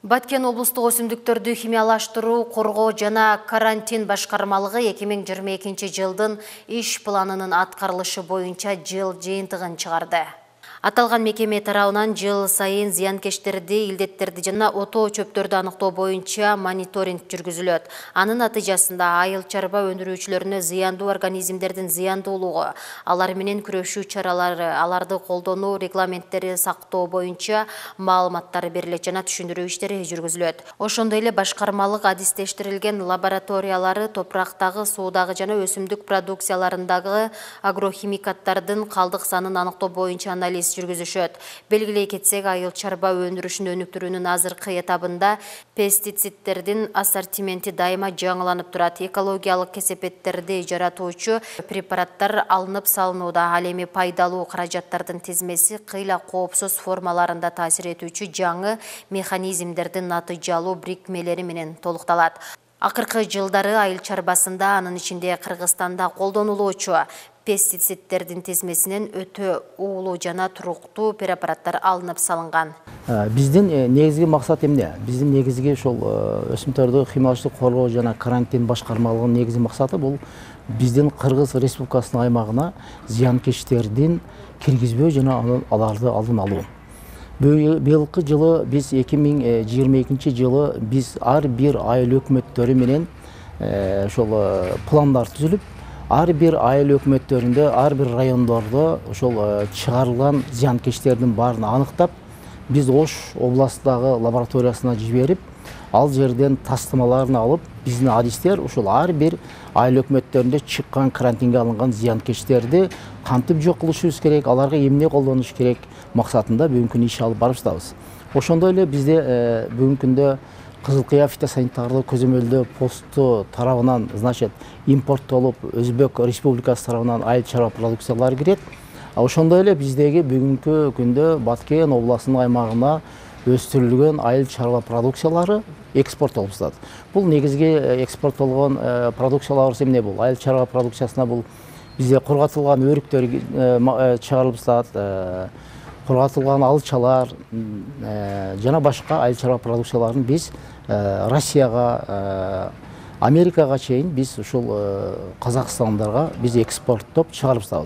Баткен облыстық өсімдіктерді химиялаштыру, қорғоо жана карантин башкармалыгы 2022 жылдын иш планынын аткарылышы боюнча жыл жыйынтыгын чыгарды. Аталган мекеме тарабынан жыл сайын зыянкечтерди, илдеттерди жана отоо чөптөрдү аныктоо боюнча мониторинг жүргүзүлөт. Анын натыйжасында айыл чарба өндүрүүчүлөрүнө зыяндуу организмдердин зыяндуулугу, алар менен күрөшүү чаралары, аларды колдонуу регламенттери сактоо боюнча маалыматтар берилет жана түшүндүрүү иштери жүргүзүлөт. Ошондой эле башкармалык адистештирилген лабораториялары топурактагы, суудагы жана өсүмдүк продукцияларындагы агрохимикаттардын калдык санын аныктоо боюнча анализ жүргүзүшөт. Белгилей кетсек, айыл чарба өндүрүшүн өнүктүрүүнүн азыркы этабында пестициддердин ассортименти дайыма жаңыланып турат. Экологиялык кесепеттерди жаратуучу препараттар алынып салынууда. Ал эми пайдалуу каражаттардын тизмеси кыйла коопсуз формаларында таасир этүүчү жаңы механизмдердин натыйжалуу бирикмелери менен толукталат. Акыркы жылдары айыл чарбасында, анын ичинде Кыргызстанда колдонулуучу пестициддердин тизмесинен өтө уулуу жана туруктуу препараттар алынып салынган. Биздин негизги максат эмне? Биздин негизги ошол өсүмдүктөрдү химиялаштыруу, коргоо жана карантин башкармалыгынын негизги максаты бул биздин Кыргыз Республикасынын аймагына зыянкечтердин киргизбөө жана аларды алдын алуу. Быйылкы жылы биз 2022 жылы биз ар бир айыл өкмөттөрү менен ошол пландар түзүлүп, ар бир айыл өкмөттөрүндө, ар бир райондордо ошол чыгарылган зыянкечтердин баарын аныктап, биз Ош областындагы лабораториясына жиберип, ал жерден тастамаларын алып, биздин адистер ошол ар бир айыл өкмөттөрүндө чыккан карантинге алынган зыянкечтерди кантип жок кылышыбыз керек, аларга эмне колдонуш керек максатында бүгүнкү күнү иш алып барып жатабыз. Ошондой эле бизде бүгүнкү күндө Кызыл Кыя фитосанитардык көзөмөлдөө посту тарабынан, значит, импорттолуп, Өзбек Республикасы тарабынан айыл чарба продукциялары кирет. Ошондой эле биздеги бүгүнкү күндө Баткен областынын аймагына өстүрүлгөн айыл чарба продукциялары экспорттолуп жатат. Бул негизги экспорттолгон продукциялар эмне бул? Айыл чарба продукциясына бул бизде кургатылган өрүктөр чыгарылып жатат, кургатылган алчалар жана башка айыл чарба продукцияларын биз Россияга, Америкага чейин биз ушул Казакстандарга биз экспорттоп чыгарып жатабыз.